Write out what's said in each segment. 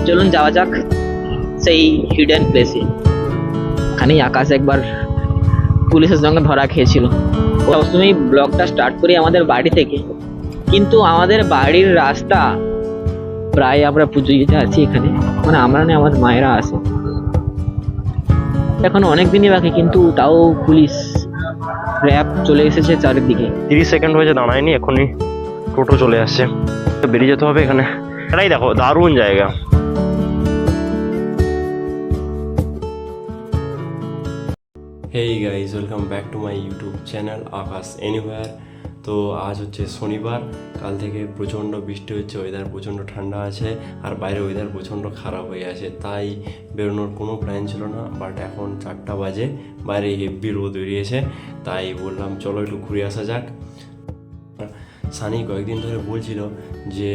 চলুন যাওয়া যাক সেই হিডেন প্লেসে। এখানেই আকাশ একবার পুলিশের সঙ্গে ধরা খেয়েছিল। সবসময় ব্লগটা স্টার্ট করি আমাদের বাড়ি থেকে, কিন্তু আমাদের বাড়ির রাস্তা প্রায় আমরা পুজো দিতে আছি এখানে, মানে আমরা না, আমার মায়েরা আসে। এখন অনেক দিনই বাকি, কিন্তু তাও পুলিশ র্যাব চলে এসেছে চারিদিকে। 30 সেকেন্ড হয়েছে, দাঁড়ায়নি, এখনই টোটো চলে আসছে, বেরিয়ে যেতে হবে এখানে। এটাই দেখো, দারুণ জায়গা। Hey guys, welcome back to my YouTube channel Akash anywhere. তো আজ হচ্ছে শনিবার, কাল থেকে প্রচণ্ড বৃষ্টি হচ্ছে, ওয়েদার প্রচণ্ড ঠান্ডা আছে, আর বাইরে ওয়েদার প্রচণ্ড খারাপ হয়ে আছে, তাই বেরোনোর কোনো প্ল্যান ছিল না। বাট এখন 4টা বাজে, বাইরে হেভি রোদ বেরিয়েছে, তাই বললাম চলো একটু ঘুরে আসা যাক। সানি কয়েকদিন ধরে বলছিল যে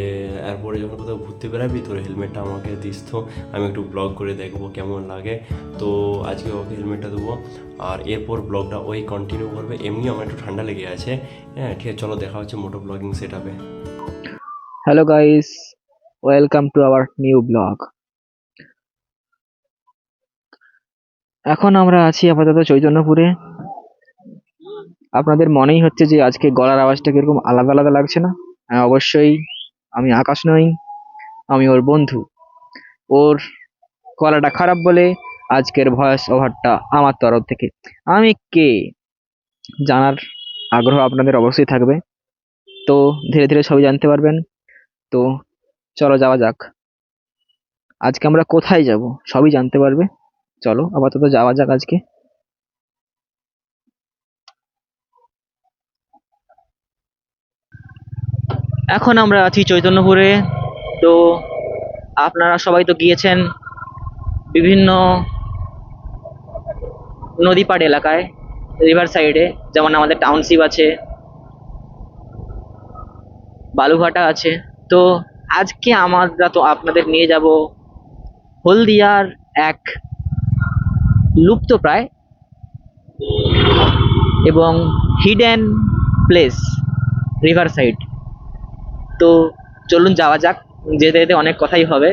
এরপরে যখন কোথাও ঘুরতে বেরাবি তোর হেলমেটটা আমাকে দিস, তো আমি একটু ব্লগ করে দেখবো কেমন লাগে। তো আজকে ওকে হেলমেটটা দেবো, আর এরপর ব্লগটা ওই কন্টিনিউ করবে। এমনিও আমার একটু ঠান্ডা লেগে আছে। হ্যাঁ ঠিক আছে, চলো দেখা হচ্ছে মোটো ব্লগিং সেট আপে। Hello guys, welcome to our new blog. এখন আমরা আছি আপাতত চৈতন্যপুরে। আপনাদের মনেই হচ্ছে যে আজকে গলার আওয়াজটা কিরকম আলাদা আলাদা লাগছে না? হ্যাঁ, অবশ্যই আমি আকাশ নই, আমি ওর বন্ধু। ওর গলাটা খারাপ বলে আজকের ভয়েস ওভারটা আমার তরফ থেকে। আমি কে জানার আগ্রহ আপনাদের অবশ্যই থাকবে, তো ধীরে ধীরে সবই জানতে পারবেন। তো চলো যাওয়া যাক। আজকে আমরা কোথায় যাব সবই জানতে পারবে। চলো আপাতত যাওয়া যাক আজকে। এখন আমরা আছি চৈতন্যপুরে। তো আপনারা সবাই তো গিয়েছেন বিভিন্ন নদী পাড় এলাকায়, রিভার সাইডে, যেমন আমাদের টাউনশিপ আছে, বালুঘাটা আছে। তো আজকে আমরা তো আপনাদের নিয়ে যাব হলদিয়ার এক লুপ্তপ্রায় এবং হিডেন প্লেস, রিভার সাইড। তো চলুন যাওয়া যাক। যেতে যেতে অনেক কথাই হবে,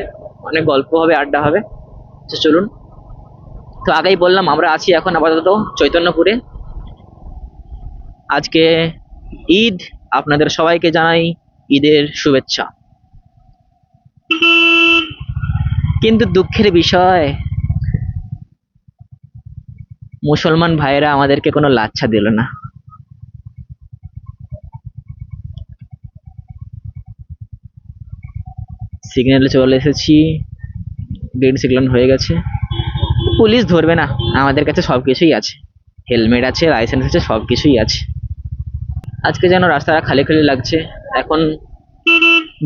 অনেক গল্প হবে, আড্ডা হবে। তো চলুন। তো আগেই বললাম আমরা আছি এখন আপাতত চৈতন্যপুরে। আজকে ঈদ, আপনাদের সবাইকে জানাই ঈদের শুভেচ্ছা। কিন্তু দুঃখের বিষয়, মুসলমান ভাইয়েরা আমাদেরকে কোনো লাচ্ছা দিল না। সিগন্যালে চলে এসেছি, গ্রিন সিগন্যাল হয়ে গেছে। পুলিশ ধরবে না, আমাদের কাছে সবকিছুই আছে, হেলমেট আছে, লাইসেন্স আছে, সবকিছুই আছে। আজকে যেন রাস্তাটা খালি খালি লাগছে। এখন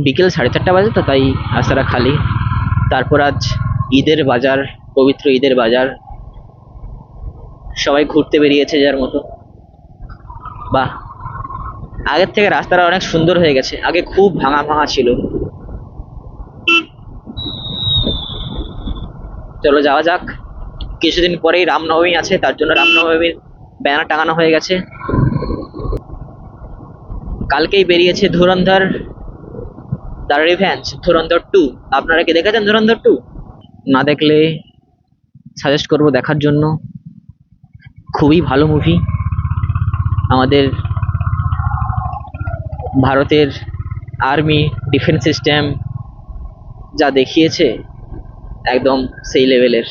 বিকেল 4:30 বাজে, তো তাই রাস্তাটা খালি। তারপর আজ ঈদের বাজার, পবিত্র ঈদের বাজার, সবাই ঘুরতে বেরিয়েছে যার মতো। বাহ, আগের থেকে রাস্তাটা অনেক সুন্দর হয়ে গেছে, আগে খুব ভাঙা ভাঙা ছিল। চলো যাওয়া যাক। কিছুদিন পরেই রামনবমী আছে, তার জন্য রামনবমীর ব্যানার টাঙানো হয়ে গেছে। কালকেই বেরিয়েছে ধুরন্ধর দ্য রিভেঞ্জ, ধুরন্ধর 2। আপনারা কি দেখেছেন ধুরন্ধর 2? না দেখলে সাজেস্ট করব দেখার জন্য। খুবই ভালো মুভি। আমাদের ভারতের আর্মি ডিফেন্স সিস্টেম যা দেখিয়েছে একদম সেই লেভেলের।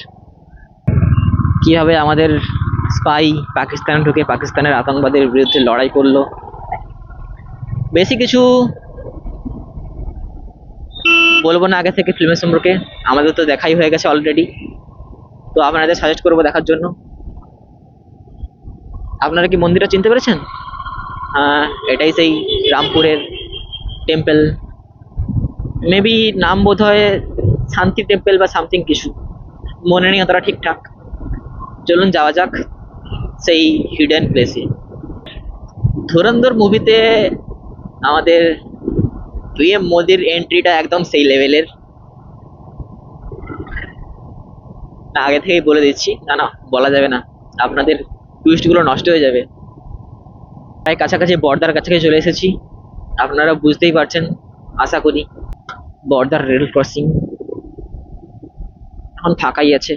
কিভাবে আমাদের স্পাই পাকিস্তানে ঢুকে পাকিস্তানের আতঙ্কবাদের বিরুদ্ধে লড়াই করলো। বেশি কিছু বলবো না আগে থেকে ফিল্মের সম্পর্কে, আমাদের তো দেখাই হয়ে গেছে অলরেডি। তো আপনাদের সাজেস্ট করবো দেখার জন্য। আপনারা কি মন্দিরটা চিনতে পেরেছেন? হ্যাঁ, এটাই সেই রামপুরের টেম্পল। মেবি নাম বোধ হয় শান্তি টেম্পল বা সামথিং কিছু, মনে নেই অতটা ঠিকঠাক। চলুন যাওয়া যাক সেই হিডেন প্লেসে। ধুরন্ধর মুভিতে আমাদের পিএম মোদির এন্ট্রিটা একদম সেই লেভেলের। না, আগে থেকেই বলে দিচ্ছি, না না বলা যাবে না, আপনাদের টুইস্টগুলো নষ্ট হয়ে যাবে। প্রায় কাছাকাছি, বর্দার কাছাকাছি চলে এসেছি, আপনারা বুঝতেই পারছেন আশা করি। বর্দার রেল ক্রসিং, এখন ফাঁকাই আছে।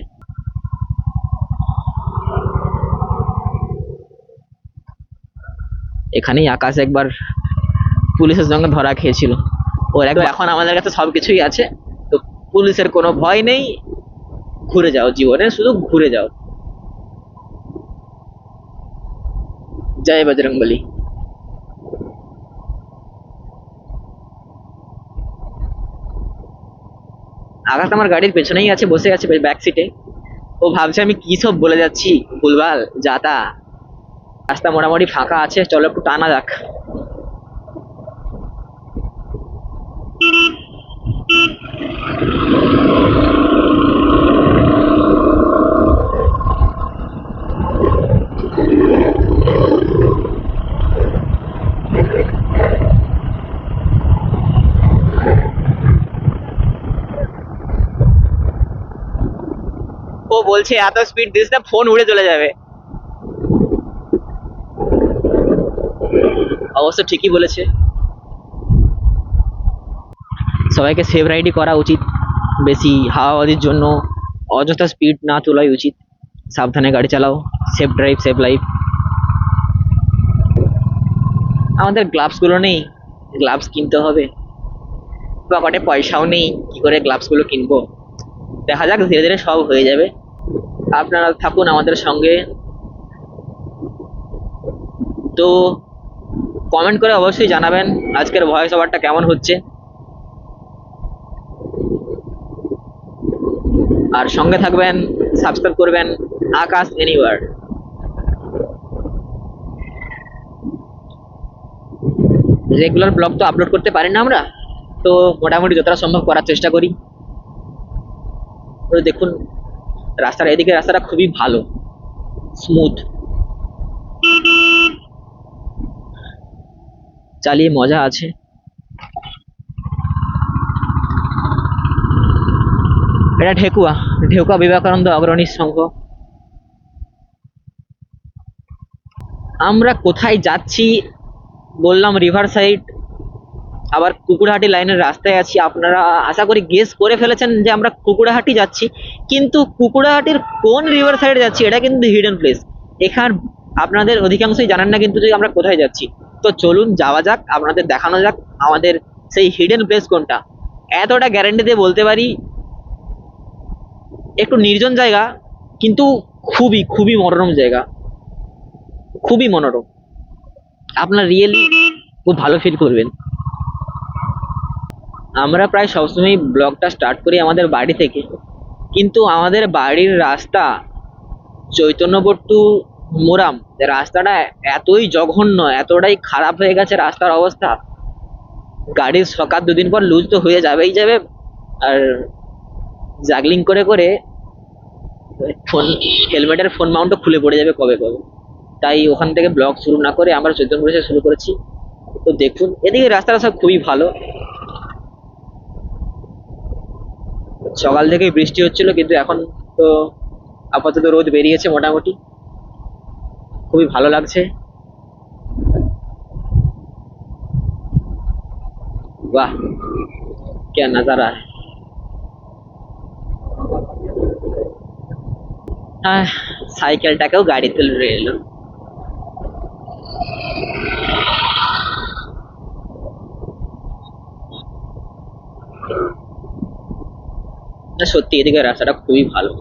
এখানেই আকাশ একবার পুলিশের সঙ্গে ধরা খেয়েছিল। ওর একবার এখন আমাদের কাছে সবকিছুই আছে, তো পুলিশের কোনো ভয় নেই। ঘুরে যাও জীবনে, শুধু ঘুরে যাও। জয় বজরংবলী। আকাশ আমার গাড়ির পেছনেই আছে, বসে আছে ব্যাক সিটে। ও ভাবছে আমি কি সব বলে যাচ্ছি ভুলভাল যাতা। রাস্তা মোটামুটি ফাঁকা আছে, চলো একটু টানা যাক। ও বলছে এত স্পিড দিস না, ফোন উড়ে চলে যাবে। অবশ্য ঠিকই বলেছে। সবাইকে সেফ রাইডই করা উচিত, বেশি হাওয়াবাজির জন্য অযথা স্পিড না তোলাই উচিত। সাবধানে গাড়ি চালাও, সেফ ড্রাইভ সেফ লাইফ। আমাদের গ্লাভস গুলো নেই, গ্লাভস কিনতে হবে। পকেটে পয়সাও নেই, কি করে গ্লাভস গুলো কিনবো। দেখা যাক, ধীরে ধীরে সব হয়ে যাবে। আপনারা থাকুন আমাদের সঙ্গে। তো কমেন্ট করে অবশ্যই জানাবেন আজকের ভয়েস ওভারটা কেমন হচ্ছে। আর সঙ্গে থাকবেন, সাবস্ক্রাইব করবেন আকাশ এনিওয়ার। রেগুলার ব্লগ তো আপলোড করতে পারি না আমরা, তো মোটামুটি যতটা সম্ভব করার চেষ্টা করি। তো দেখুন রাস্তার এদিকে, রাস্তাটা খুবই ভালো, স্মুথ। চালিয়ে মজা আছে। এটা ঢেকুয়া, ঢেকুয়া বিবেকানন্দ অগ্রণী সংঘ। আমরা কোথায় যাচ্ছি বললাম, রিভার সাইড, আবার কুকুরহাটি লাইনের রাস্তায় আছি। আপনারা আশা করি গেস করে ফেলেছেন যে আমরা কুকুরহাটি যাচ্ছি, কিন্তু কুকুরহাটির কোন রিভার সাইডে যাচ্ছি এটা কিন্তু হিডেন প্লেস। এখান আপনাদের অধিকাংশই জানেন না কিন্তু যে আমরা কোথায় যাচ্ছি। তো চলুন যাওয়া যাক, আপনাদের দেখানো যাক আমাদের সেই হিডেন প্লেস কোনটা। এতটা গ্যারান্টি দিয়ে বলতে পারি, একটু নির্জন জায়গা, কিন্তু খুবই খুবই মনোরম জায়গা, খুবই মনোরম। আপনার রিয়েলি খুব ভালো ফিল করবেন। আমরা প্রায় সবসময় ব্লগটা স্টার্ট করি আমাদের বাড়ি থেকে, কিন্তু আমাদের বাড়ির রাস্তা চৈতন্যপুর টু মোরাম রাস্তাটা এতই জঘন্য, এতটাই খারাপ হয়ে গেছে রাস্তার অবস্থা। গাড়ির সকাল দুদিন পর লুজ তো হয়ে যাবেই যাবে, আর জাগলিং করে করে ফোন, হেলমেটের ফোন মাউন্টও খুলে পড়ে যাবে কবে কবে। তাই ওখান থেকে ব্লগ শুরু না করে আমরা চৈতন্যপুর এসে শুরু করেছি। তো দেখুন এদিকে রাস্তাটা সব খুবই ভালো। সকাল থেকেই বৃষ্টি হচ্ছিল, কিন্তু এখন তো আপাতত রোদ বেরিয়েছে মোটামুটি, খুবই ভালো লাগছে। বাহ क्या नजारा है। সাইকেলটাকেও গাড়ি তুলে এলো। সত্যি এদিকে রাস্তাটা খুবই ভালো।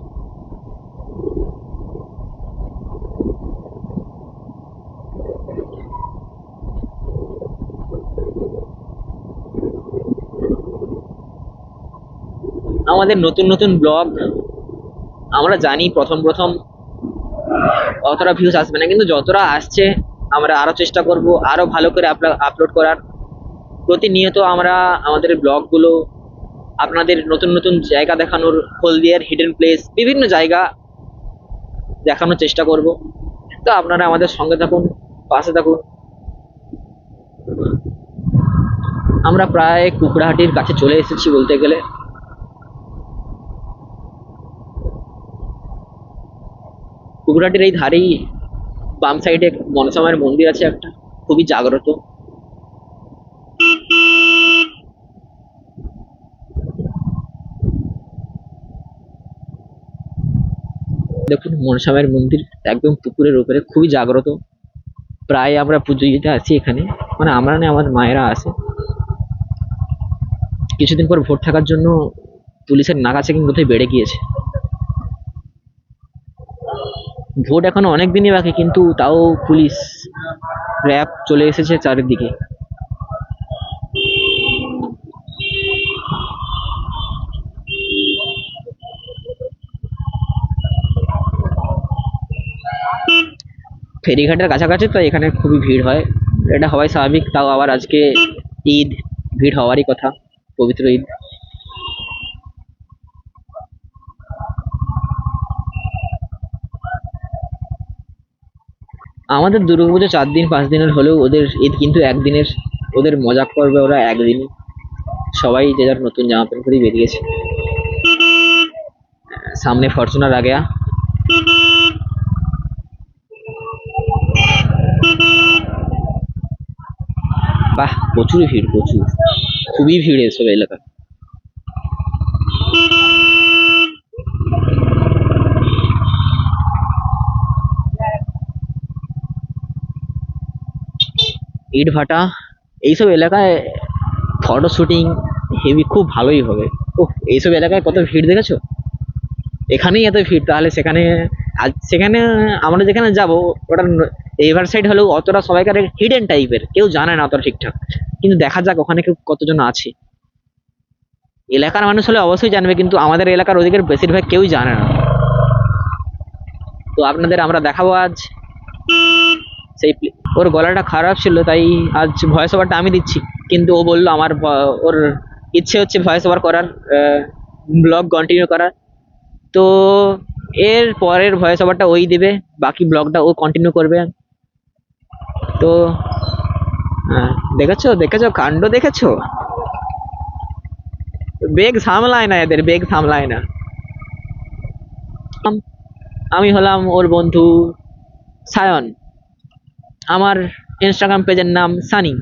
আমাদের নতুন নতুন ব্লগ, আমরা জানি প্রথম প্রথম অতটা ভিউজ আসবে না, কিন্তু যতটা আসছে আমরা আরো চেষ্টা করব আরো ভালো করে আপলোড করার। প্রতিনিয়ত আমরা আমাদের ব্লগগুলো আপনাদের নতুন নতুন জায়গা দেখানোর, হলদিয়ার হিডেন প্লেস, বিভিন্ন জায়গা দেখানোর চেষ্টা করব। তো আপনারা আমাদের সঙ্গে থাকুন, পাশে থাকুন। আমরা প্রায় কুকুরহাটির কাছে চলে এসেছি বলতে গেলে। কুকুরহাটির এই ধারেই বাম সাইডে মনসা মায়ের মন্দির আছে একটা, খুবই জাগ্রত। দেখুন মনসা মায়ের মন্দির একদম পুকুরের উপরে, খুবই জাগ্রত। প্রায় আমরা পুজো দিতে আসি এখানে, মানে আমরা না, আমার মায়েরা আসে। কিছুদিন পর ভোট থাকার জন্য পুলিশের নাকা চেকিং বোধহয় বেড়ে গিয়েছে। ভোট এখনো অনেক দিনই বাকি, কিন্তু তাও পুলিশ র্যাব চলে এসেছে চারিদিকে। ফেরিঘাটের কাছাকাছি তো এখানে খুবই ভিড় হয়, এটা হওয়াই স্বাভাবিক। তাও আবার আজকে ঈদ, ভিড় হওয়ারই কথা, পবিত্র ঈদ। আমাদের দুর্গাপুজো 4 দিন 5 দিনের হলেও ওদের ঈদ কিন্তু একদিনের। ওদের মজা করবে ওরা একদিন। সবাই যে যার নতুন জামা প্যান্ট পরেই বেরিয়েছে। সামনে ফরচুনার আগে বাহ, প্রচুর ভিড়, প্রচুর, খুবই ভিড় এসব এলাকা। ইট ভাটা এইসব এলাকায় ফটো শুটিং হেভি, খুব ভালোই হবে। ও, এইসব এলাকায় কত ভিড় দেখেছো? এখানেই এত ভিড়, তাহলে সেখানে সেখানে আমরা যেখানে যাব ওটা রিভার সাইড হলেও অতটা সবাইকার হিডেন টাইপের, কেউ জানে না অতটা ঠিকঠাক। কিন্তু দেখা যাক ওখানে কেউ কতজন আছে। এলাকার মানুষ হলে অবশ্যই জানবে, কিন্তু আমাদের এলাকার ওদিকের বেশিরভাগ কেউই জানে না। তো আপনাদের আমরা দেখাবো আজ সেই ওর গলাটা খারাপ ছিল, তাই আজ ভয়েস ওভারটা আমি দিচ্ছি। কিন্তু ও বললো আমার ওর ইচ্ছে হচ্ছে ভয়েস ওভার করার, ব্লগ কন্টিনিউ করার। তো এর পরের ভয়েস ওভারটা ওই দেবে, বাকি ব্লগটা ও কন্টিনিউ করবে। তো দেখেছো দেখেছো কাণ্ড, দেখেছো? বেগ সামলায় না, এদের বেগ সামলায় না। আমি হলাম ওর বন্ধু সায়ন, আমার ইনস্টাগ্রাম পেজের নাম সানি।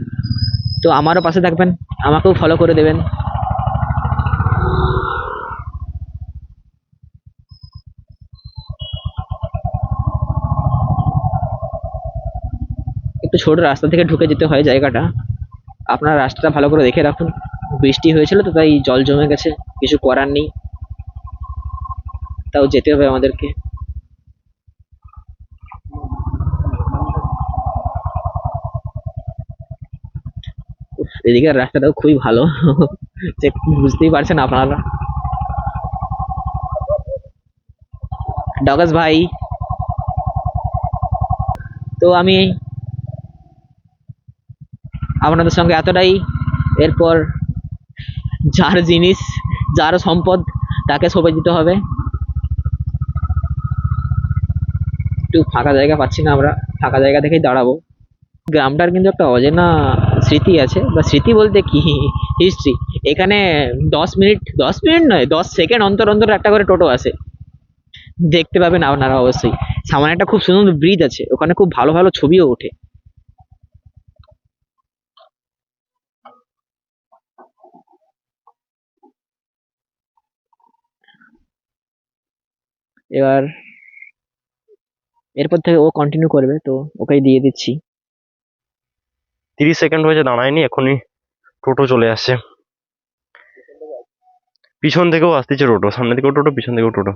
তো আমারও পাশে থাকবেন, আমাকেও ফলো করে দেবেন। একটু ছোট রাস্তা থেকে ঢুকে যেতে হয় জায়গাটা, আপনার রাস্তাটা ভালো করে দেখে রাখুন। বৃষ্টি হয়েছিল তো তাই জল জমে গেছে, কিছু করার নেই, তাও যেতে হবে আমাদেরকে। এদিকের রাস্তাটাও খুবই ভালো, যে বুঝতেই পারছেন আপনারা। ডগাস ভাই, তো আমি আপনাদের সঙ্গে এতটাই। এরপর যার জিনিস, যার সম্পদ, তাকে সঁপে দিতে হবে। একটু ফাঁকা জায়গা পাচ্ছি না, আমরা ফাঁকা জায়গা দেখেই দাঁড়াবো। গ্রামটার কিন্তু একটা অজানা স্মৃতি আছে, বা স্মৃতি বলতে কি, হিস্ট্রি। এখানে 10 মিনিট, 10 মিনিট নয়, 10 সেকেন্ড অন্তর অন্তর একটা করে টোটো আসে, দেখতে পাবেন আপনারা অবশ্যই। সামনে একটা খুব সুন্দর ব্রিজ আছে, ওখানে খুব ভালো ভালো ছবিও ওঠে। এবার এরপর থেকে ও কন্টিনিউ করবে, তো ওকেই দিয়ে দিচ্ছি। 30 সেকেন্ড হয়েছে দাঁড়ায়নি, এখনই টোটো চলে আসছে। পিছন থেকেও আসতেছে টোটো, সামনে থেকেও টোটো, পিছন থেকেও টোটো।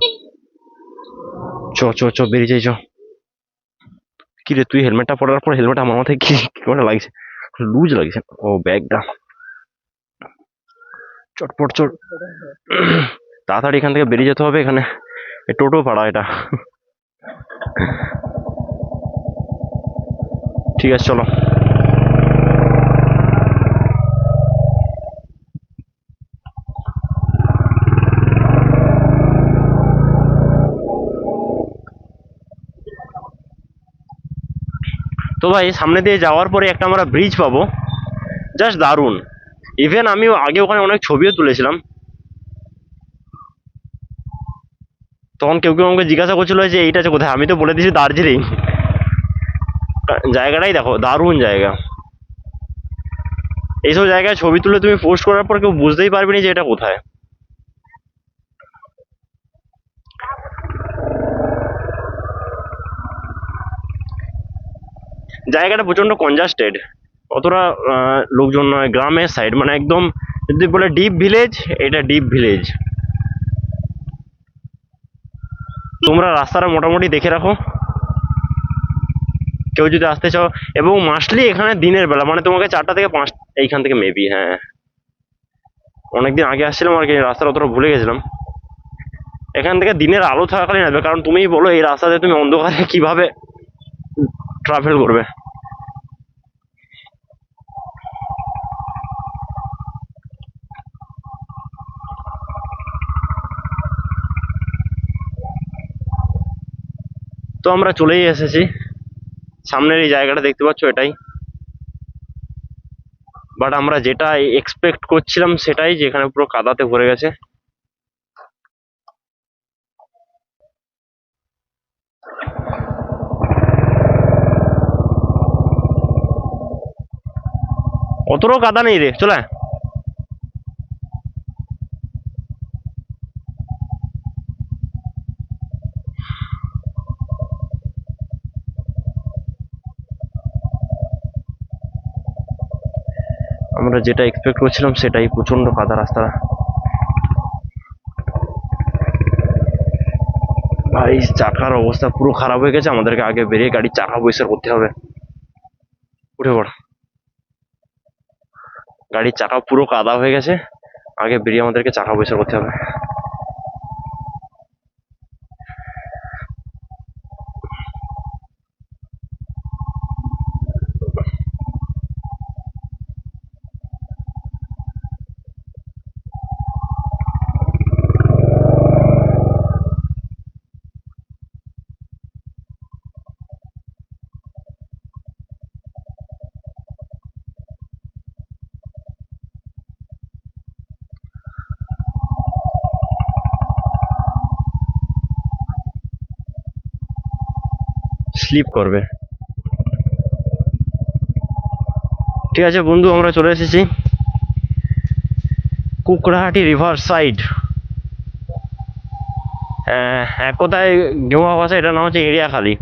চ চ চ বেরিয়ে যাই চ। কি রে, তুই হেলমেটটা পরার পর হেলমেট আমার মাথায় কি কেমন লাগছে, লুজ লাগছে। ও ব্যাগটা, চটপট চট, তাড়াতাড়ি এখান থেকে বেরিয়ে যেতে হবে। এখানে টোটো পাড়া এটা। ঠিক আছে চলো। তো ভাই সামনে দিয়ে যাওয়ার পরে একটা আমরা ব্রিজ পাবো, জাস্ট দারুণ। ইভেন আমি আগে ওখানে অনেক ছবিও তুলেছিলাম। তখন কেউ কেউ আমাকে জিজ্ঞাসা করছিল যে এইটা আছে কোথায়, আমি তো বলে দিয়েছি দার্জিলিং। জায়গাটাই দেখো, দারুণ জায়গা। এইসব জায়গায় ছবি তুলে তুমি পোস্ট করার পর কেউ বুঝতেই পারবে না যে এটা কোথায়। জায়গাটা প্রচন্ড কনজাস্টেড, অতটা লোকজন নয়, গ্রামের সাইড, মানে একদম যদি বলে ডিপ ভিলেজ, এটা ডিপ ভিলেজ। তোমরা রাস্তাটা মোটামুটি দেখে রাখো কেউ যদি আসতে চাও, এবং মাস্টলি এখানে দিনের বেলা, মানে তোমাকে 4টা থেকে 5, এইখান থেকে মেবি, হ্যাঁ অনেকদিন আগে আসছিলাম আর কি, রাস্তাটা অতটা ভুলে গেছিলাম। এখান থেকে দিনের আলো থাকাকালীন আসবে, কারণ তুমিই বলো এই রাস্তাতে তুমি অন্ধকারে কিভাবে ট্রাভেল করবে। তো আমরা চলেই এসেছি, সামনের এই জায়গাটা দেখতে পাচ্ছ, এটাই। বাট আমরা যেটা এক্সপেক্ট করছিলাম সেটাই, যেখানে পুরো কাদাতে ভরে গেছে। অতটাও কাদা নেই রে, চলে আয়। আমরা যেটা এক্সপেক্ট করছিলাম সেটাই, প্রচন্ড কাদা রাস্তাটা। ভাই চাকার অবস্থা পুরো খারাপ হয়ে গেছে, আমাদেরকে আগে বেরিয়ে গাড়ির চাকা পরিষ্কার করতে হবে। উঠে পড়, গাড়ির চাকা পুরো কাদা হয়ে গেছে, আগে বেরিয়ে আমাদেরকে চাকা পরিষ্কার করতে হবে। স্লিপ করবে। ঠিক আছে বন্ধু, আমরা চলে এসেছি কুকড়াহাটি রিভার সাইড। এক কথায় গেমা ভাষা এটার নাম হচ্ছে এরিয়াখালি,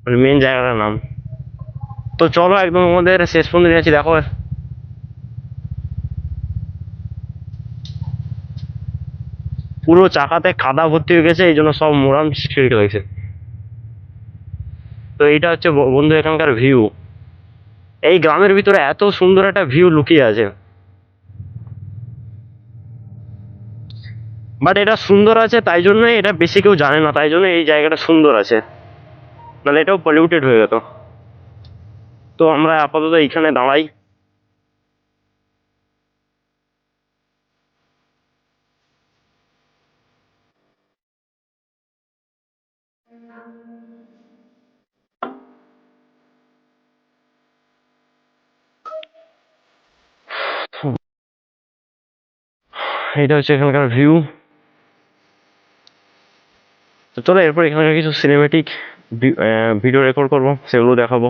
মানে মেন জায়গাটার নাম। তো চলো একদম আমাদের শেষ পর্যন্ত নিয়ে যাচ্ছি, দেখো পুরো চাকাতে কাদা ভর্তি হয়ে গেছে, এই জন্য সব মোরাম ছিঁড়ে গেছে। তো এইটা হচ্ছে বন্ধু এখানকার ভিউ। এই গ্রামের ভিতরে এত সুন্দর একটা ভিউ লুকিয়ে আছে, বাট এটা সুন্দর আছে তাই জন্য এটা বেশি কেউ জানে না, তাই জন্য এই জায়গাটা সুন্দর আছে, নাহলে এটাও পলিউটেড হয়ে যেত। তো আমরা আপাতত এইখানে দাঁড়াই। এটা হচ্ছে এখানকার ভিউ। তো চলো এরপর এখানকার কিছু সিনেমেটিক ভিডিও রেকর্ড করবো, সেগুলো দেখাবো।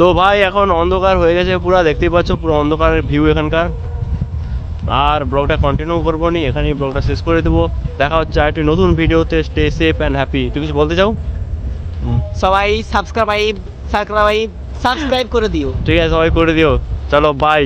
তো ভাই এখন অন্ধকার হয়ে গেছে পুরো, দেখতেই পাচ্ছ পুরো অন্ধকারের ভিউ এখানকার। আর ব্লগটা কন্টিনিউ করবো নি, এখানেই ব্লগটা শেষ করে দেবো। দেখা হচ্ছে আরেকটি নতুন ভিডিওতে। Stay safe and happy. তুই কিছু বলতে চাও? সবাই সাবস্ক্রাইব করে দিও। ঠিক আছে, সবাই করে দিও। চলো বাই।